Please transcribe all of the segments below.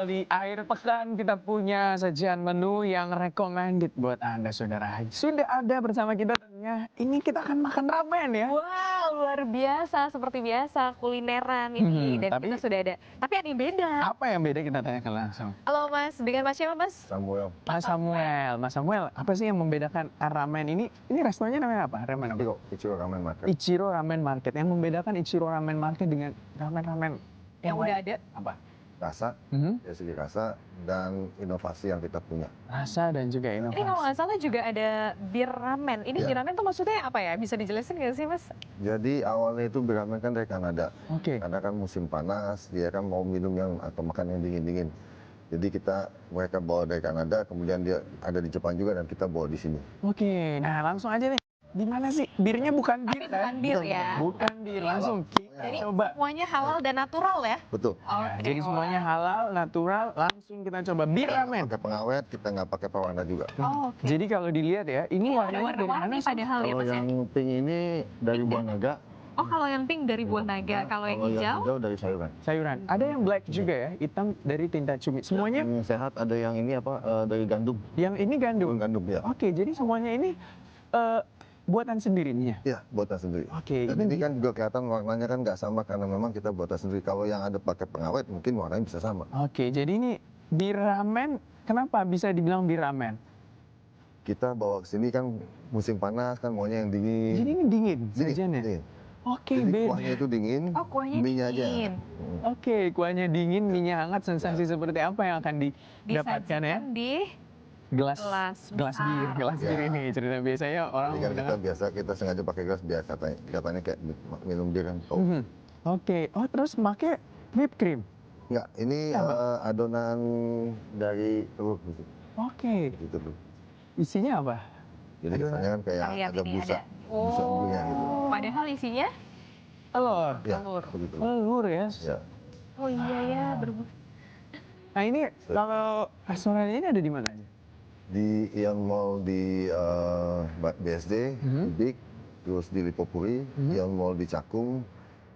di akhir pekan kita punya sajian menu yang recommended buat Anda saudara. Sudah ada bersama kita tentunya. Ini kita akan makan ramen ya. Wah, luar biasa, seperti biasa kulineran ini dan tapi- kita sudah ada. Tapi ada yang beda. Apa yang beda kita tanyakan langsung. Halo Mas, dengan Mas siapa Mas? Samuel. Mas Samuel, apa sih yang membedakan ramen ini? Ini restorannya namanya apa? Ramen apa? Ichiro Ramen Market. Ichiro Ramen Market. Yang membedakan Ichiro Ramen Market dengan ramen-ramen Yang udah ada. apa? Rasa, dari segi rasa dan inovasi yang kita punya. Rasa dan juga Ini kalau inovasi. nggak salah juga ada bir ramen. Ini Ya. bir ramen tuh maksudnya apa ya? Bisa dijelasin nggak sih Mas? Jadi awalnya itu bir ramen kan dari Kanada. Oke. Karena kan musim panas, dia kan mau minum yang atau makan yang dingin-dingin. Jadi mereka bawa dari Kanada, kemudian dia ada di Jepang juga dan kita bawa di sini. Oke, nah langsung aja nih. Gimana sih? Birnya bukan bir Bukan bir ya. Bukan bir, langsung kita Jadi coba. semuanya halal dan natural ya? Betul. Nah, jadi semuanya halal, natural, langsung kita coba bir ramen. Pakai pengawet, kita nggak pakai pewarna juga. Oh, oke. Jadi kalau dilihat ya, ini warnanya dari mana Warna-warni sih? padahal ya Kalau Mas ya? yang pink ini dari buah naga. Oh, kalau yang pink dari buah naga, kalau yang hijau? dari sayuran. Sayuran. Ada yang black juga ya, hitam dari tinta cumi. Semuanya Yang sehat ada yang ini dari gandum. yang ini gandum. Gandum ya. Oke, jadi semuanya ini buatan sendiri nih ya? Iya, buatan sendiri. Oke, Dan ini kan juga kelihatan warnanya kan nggak sama karena memang kita buatan sendiri. Kalau yang ada pakai pengawet mungkin warnanya bisa sama. Oke, jadi ini bir ramen, kenapa bisa dibilang bir ramen? Kita bawa ke sini kan musim panas kan maunya yang dingin. Jadi ini dingin sajiannya? Dingin. Oke, Jadi beda. kuahnya itu dingin, Oh, kuahnya mie-nya aja. dingin. Oke, kuahnya dingin, minyak hangat, sensasi seperti apa yang akan didapatkan ya? Disajikan di Gelas gelas gelas bir ini cerita biasanya orang Jadi kan menggunakan. kita sengaja pakai gelas biar katanya kayak minum bir kan. Oh, Oke, oh terus pakai whipped cream. enggak, ini adonan dari telur gitu. Oke, Gitu tuh. isinya apa? Jadi kesannya kan kayak Ayam ada ini busa, ada. busa buahnya gitu. Padahal isinya? Telur. Ya, Telur. begitu. Telur ya. Ya. Oh iya ya, berbunyi. Nah ini kalau restoran ini ada di mana aja? Di yang mall di BSD, di Big, terus di Lipopuri, yang mall di Cakung,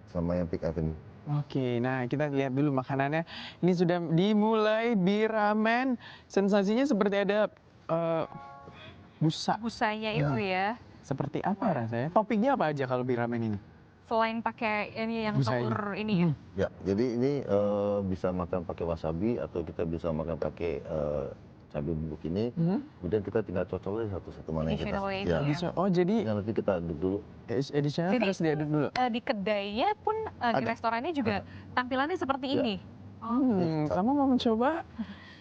sama yang Peak Avenue. Oke, nah kita lihat dulu makanannya. Ini sudah dimulai bir ramen. Sensasinya seperti ada busa. Busanya itu ya. Seperti apa rasanya? Toppingnya apa aja kalau bir ramen ini? Selain pakai ini yang Busanya. telur ini ya. Ya, jadi ini bisa makan pakai wasabi atau kita bisa makan pakai cabai bubuk ini. Kemudian kita tinggal cocok aja satu-satu mana yang kita. Additional way Ya. itu Bisa. Oh jadi Ya, nanti kita aduk dulu. editionnya Jadi, harus diaduk dulu. Di kedainya pun di Ada. restorannya juga tampilannya seperti Ya. ini. Kamu mau mencoba?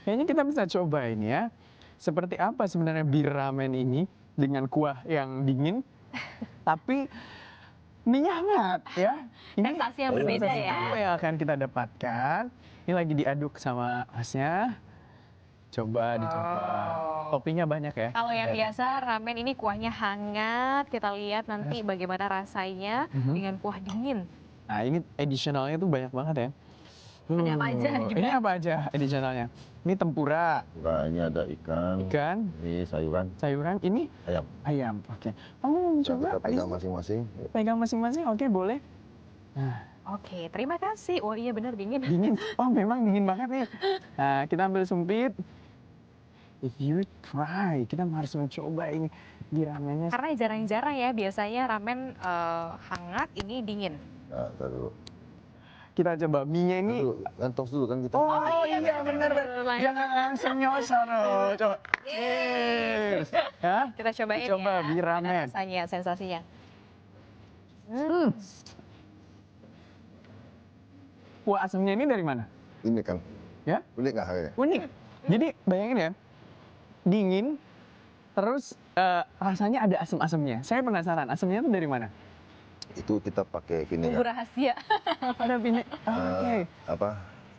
Kayaknya kita bisa coba ini ya. Seperti apa sebenarnya bir ramen ini dengan kuah yang dingin, tapi mie hangat ya. Sensasi yang berbeda sensasi ya. apa yang akan kita dapatkan? Ini lagi diaduk sama masnya. Coba dicoba. Toppingnya banyak ya. Kalau yang biasa ramen ini kuahnya hangat, kita lihat nanti bagaimana rasanya dengan kuah dingin. Nah ini additionalnya tuh banyak banget ya. Ada apa aja juga? Ini apa aja additionalnya? Ini tempura, Nah, ini ada ikan, ini sayuran, sayuran, ini ayam. ayam. Oke. Kamu mau mencoba? Kita pegang masing-masing. Pegang masing-masing, oke boleh. Oke, terima kasih. Oh iya benar dingin. Dingin, oh memang dingin banget nih. Nah kita ambil sumpit. If you try, kita harus mencoba ini di ramennya. Karena jarang-jarang ya biasanya ramen hangat, ini dingin. Nah, ntar dulu. Kita coba mie-nya ini. Kan tos dulu kan kita. Oh iya benar. Jangan langsung nyosor loh. Coba. Cheers. Ya. Kita cobain Coba ya. bir ramen. Gimana rasanya, sensasinya. Kuah asamnya ini dari mana? Ini kan. Ya? Unik nggak harganya? Unik. Jadi bayangin ya, dingin, terus rasanya ada asam-asamnya. Saya penasaran, asamnya itu dari mana? Itu kita pakai Bumbu vinegar. rahasia. Ada vinegara. Oke.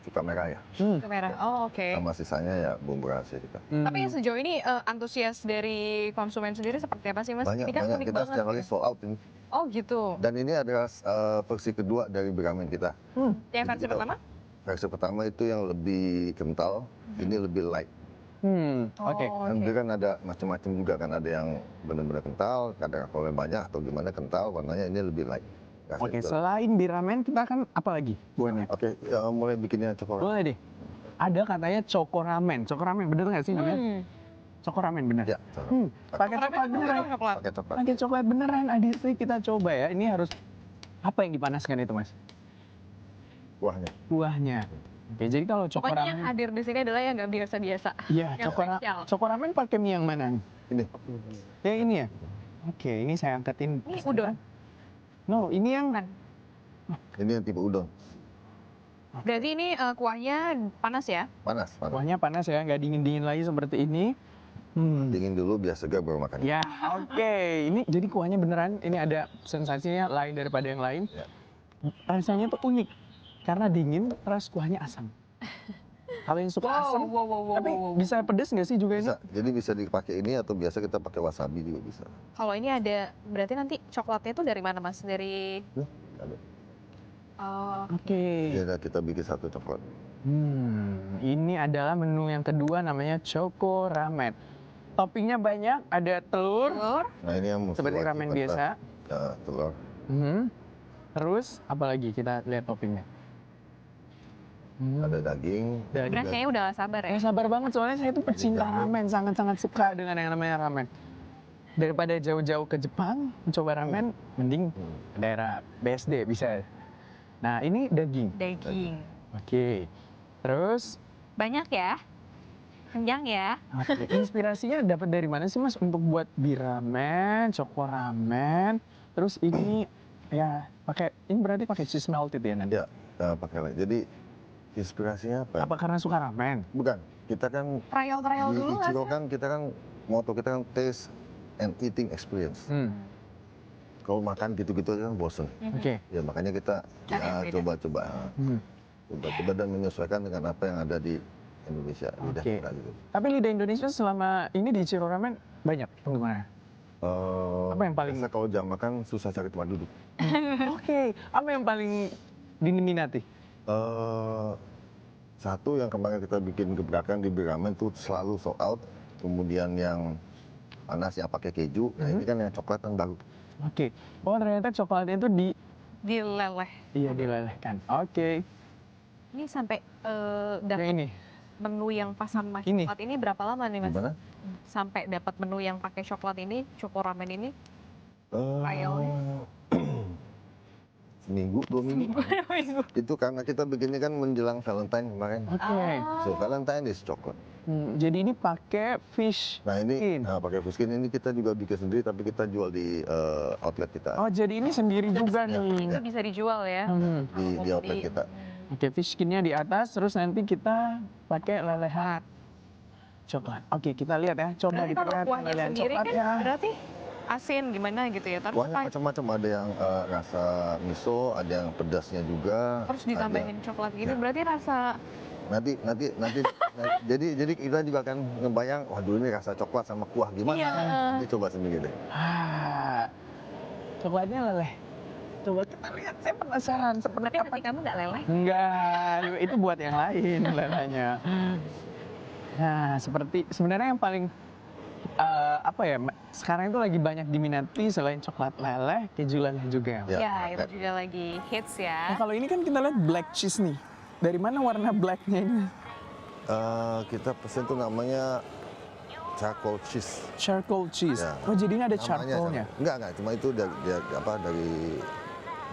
Cuka merah ya. Itu merah. Oh oke. Sama sisanya ya bumbu rahasia kita. Tapi sejauh ini antusias dari konsumen sendiri seperti apa sih Mas? Banyak, Ini kan banyak. unik Kita banget. setiap kali sold out ini. Oh gitu. Dan ini adalah versi kedua dari ramen kita. Yang versi Kita- pertama? Versi pertama itu yang lebih kental, ini lebih light. Oke. Oh, Dan dia kan ada macam-macam juga kan, ada yang benar-benar kental, kadang kalau yang banyak atau gimana kental, warnanya ini lebih light. Oke, selain bir ramen kita kan apa lagi buahnya? Oke, ya, mulai bikinnya coklat. Boleh deh. ada katanya choco ramen. Choco ramen bener nggak sih namanya? Choco ramen bener. Ya, Pakai coklat beneran. pakai coklat. Pakai coklat beneran. Aditri kita coba ya. Ini harus apa yang dipanaskan itu mas? Kuahnya. Kuahnya. Oke, jadi kalau choco Pokoknya yang ramen. hadir di sini adalah yang nggak biasa-biasa. Iya, yang spesial. choco ramen pakai mie yang mana? Ini. Yang ini ya? Oke, ini saya angkatin. Ini udon. No, ini yang Ini yang tipe udon. Berarti ini kuahnya panas ya? Panas, panas. kuahnya panas ya, nggak dingin-dingin lagi seperti ini. Dingin dulu biar segar baru makan. Ya, oke. Ini jadi kuahnya beneran, ini ada sensasinya lain daripada yang lain. Ya. Rasanya tuh unik, karena dingin, terus kuahnya asam. Kalau yang suka asam, tapi bisa pedes nggak sih juga ini? Bisa. Jadi bisa dipakai ini atau biasa kita pakai wasabi juga bisa. Kalau ini ada, berarti nanti coklatnya itu dari mana mas? Dari Ada. Oke. Ya, kita bikin satu coklat. Ini adalah menu yang kedua namanya Choco Ramen. Toppingnya banyak, ada telur, telur. Nah ini yang seperti wajib ramen kita. biasa. Ya, telur. Terus apa lagi kita lihat toppingnya? Ada daging. Beras kayaknya udah gak sabar ya. Sabar banget soalnya saya tuh pecinta ramen, sangat-sangat suka dengan yang namanya ramen. Daripada jauh-jauh ke Jepang mencoba ramen, mending ke daerah BSD bisa. Nah ini daging. Daging. Oke. Terus Banyak ya? Kenyang ya? oke, inspirasinya dapat dari mana sih mas untuk buat biramen, choco ramen, terus ini ya pakai ini berarti pakai cheese melted ya nanti? Ya, pakai lagi. Jadi inspirasinya apa? Apa karena suka ramen? Bukan. Kita kan Trial di dulu nggak Ichiro sih? kan kita kan moto kita kan taste and eating experience. Kalau makan gitu-gitu kan bosen. Oke. Ya makanya kita Cari yang beda. coba-coba dan menyesuaikan dengan apa yang ada di Indonesia. Lidah Oke. kita gitu. Tapi lidah Indonesia selama ini di Ichiro Ramen banyak penggemarnya. Apa yang paling- biasa kalau jam makan susah cari tempat duduk. Oke. Apa yang paling diminati? Satu yang kemarin kita bikin gebrakan di biramen tuh selalu sold out. Kemudian yang panas yang pakai keju. Nah ini kan yang coklat yang baru. Oke. Oh ternyata coklatnya itu Dileleh. dilelehkan. Oke. Ini sampai Yang dapat ini. menu yang pas sama Ini. coklat ini berapa lama nih mas? Gimana? Sampai dapat menu yang pakai coklat ini, choco ramen ini? Seminggu, 2 minggu. Itu karena kita bikinnya kan menjelang Valentine kemarin. Oke. So Valentine is coklat. Jadi ini pakai fish Nah ini skin. pakai fish skin ini kita juga bikin sendiri tapi kita jual di outlet kita. Oh jadi ini sendiri juga Ya. nih. Itu bisa dijual ya? Di outlet kita. Oke, fish skinnya di atas, terus nanti kita pakai lelehan coklat. Oke, kita lihat ya. Coba Berarti kita kalau lihat kuahnya lelehan sendiri kan coklatnya. berarti asin gimana gitu ya? Tapi Kuahnya macam-macam, ada yang rasa miso, ada yang pedasnya juga. harus ditambahin coklat gitu, Ya. berarti rasa Nanti jadi kita juga akan ngebayang, waduh ini rasa coklat sama kuah gimana? Iya. Ini coba sendiri deh. Coklatnya leleh. Coba kita lihat, saya penasaran seperti tapi apa. hati kamu nggak leleh? Enggak, itu buat yang lain lelehnya. Nah, seperti sebenarnya yang paling apa ya? Sekarang itu lagi banyak diminati selain coklat leleh, keju leleh juga. Ya. Ya, itu juga lagi hits Nah, ya. kalau ini kan kita lihat black cheese nih. Dari mana warna blacknya ini? Kita pesen tuh namanya charcoal cheese. Charcoal cheese. Ya. Oh, jadi ini ada Namanya charcoalnya. sama. Enggak, cuma itu dari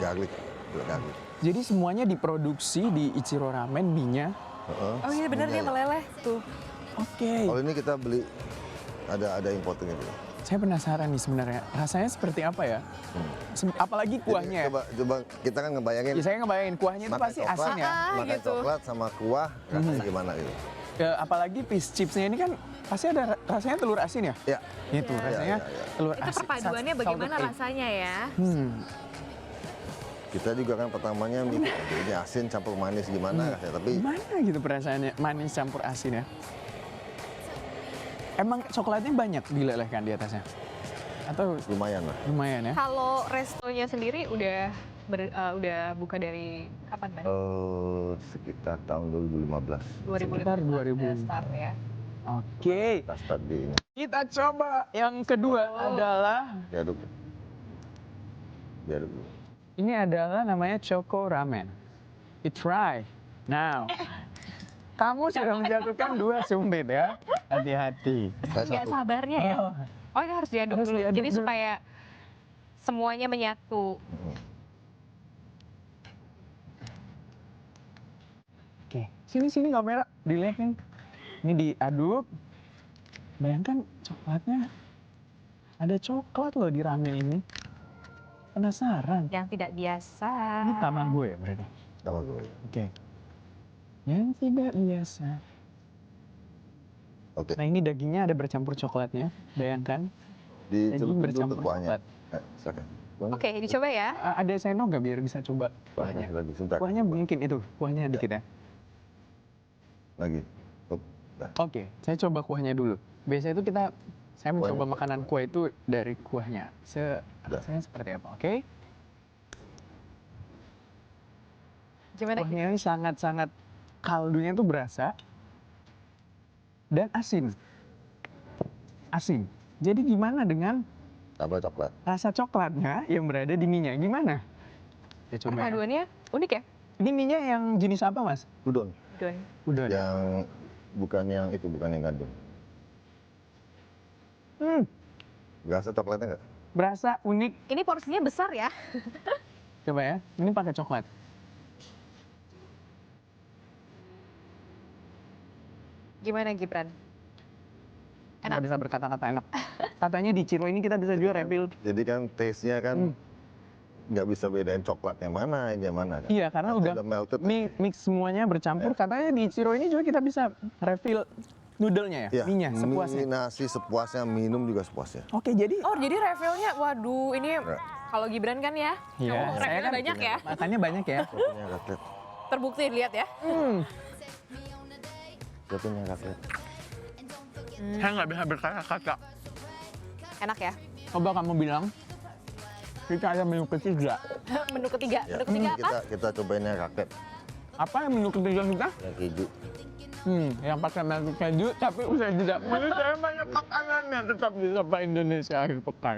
garlic. Garlic. Jadi semuanya diproduksi di Ichiro Ramen mie-nya. Oh iya benar dia meleleh tuh. Oke. Kalau ini kita beli ada importnya gitu. Saya penasaran nih sebenarnya. Rasanya seperti apa ya? Apalagi kuahnya. Jadi, coba kita kan ngebayangin Ya, saya ngebayangin kuahnya itu makan pasti coklat, asin ya. makan gitu. coklat sama kuah rasanya gimana gitu. Apalagi fish chipsnya ini kan pasti ada rasanya telur asin ya? Ya. Itu Ya. rasanya Ya. telur Itu asin. perpaduannya salted bagaimana egg. rasanya ya? Kita juga kan pertamanya mikir, "Aduh, ini asin campur manis gimana rasanya?" Tapi Gimana gitu perasaannya? Manis campur asin ya? Emang coklatnya banyak dilelehkan di atasnya? Atau lumayan lah. lumayan ya? Kalau restonya sendiri udah buka dari kapan kan? Sekitar tahun 2015 Sekitar 2000. Start ya. Oke. kita start di ini. Kita coba yang kedua adalah Diaduk. Diaduk dulu. ini adalah namanya Choco Ramen. We try now. Kamu sudah menjatuhkan 2 sumpit ya. Hati-hati. Saya Nggak satu. sabarnya ya. Oh, Oh ini harus diaduk Harus dulu. diaduk Jadi dulu. supaya semuanya menyatu. Oke, sini kamera, dilihatin. Ini diaduk. Bayangkan coklatnya. Ada coklat loh di ramen ini. Penasaran? Yang tidak biasa. Ini tamago ya berarti? Sama gue. Oke. Yang tidak biasa. Oke. Nah ini dagingnya ada bercampur coklatnya. Bayangkan. Dicelup Daging dulu bercampur ke kuahnya. coklat. Silakan. Oke, dicoba ya. Ada sendok nggak biar bisa coba Kuahnya kuahnya? lagi sebentar. Kuahnya mungkin itu, kuahnya dikit ya. Lagi. Up. Dah. Oke, saya coba kuahnya dulu. Biasanya itu saya mencoba Kuahnya. makanan kuah itu dari kuahnya. Rasanya seperti apa, oke? Gimana? Kuahnya ini sangat-sangat, kaldunya tuh berasa. Dan asin. Asin. Jadi gimana dengan Tambah coklat. rasa coklatnya yang berada di mie-nya? Gimana? Ya coba ya. Perpaduannya unik ya? Ini mie-nya yang jenis apa, Mas? Udon. Don. Udah. Yang bukan yang itu, bukan yang gandum. Berasa coklatnya nggak? Berasa unik. Ini porsinya besar ya? Coba ya. Ini pakai coklat. Gimana Gibran? Nggak Enak. bisa berkata-kata enak. Katanya di Ciro ini kita bisa juga refill. Jadi kan taste-nya kan nggak bisa bedain coklat yang mana, yang mana. Kan? Iya, karena Nanti udah melted. mix semuanya bercampur. Katanya di Ciro ini juga kita bisa refill noodle-nya ya, Iya, mie-nya sepuasnya. nasi sepuasnya, minum juga sepuasnya. Oke, jadi Oh jadi refillnya, waduh ini Ya. kalau Gibran kan ya, Iya, kamu saya refillnya kan banyak ya. makannya banyak ya. Satunya raclette. Terbukti lihat ya. Satunya raclette. Saya nggak bisa berkata-kata. Enak ya. Coba kamu bilang, kita ada menu ketiga. Menu ketiga, Ya, menu ketiga apa? kita cobainnya raclette Apa yang menu ketiga kita? yang keju. Yang pakai melted keju, tapi usai jeda. Menurut saya banyak makanannya tetap di Sapa Indonesia akhir pekan.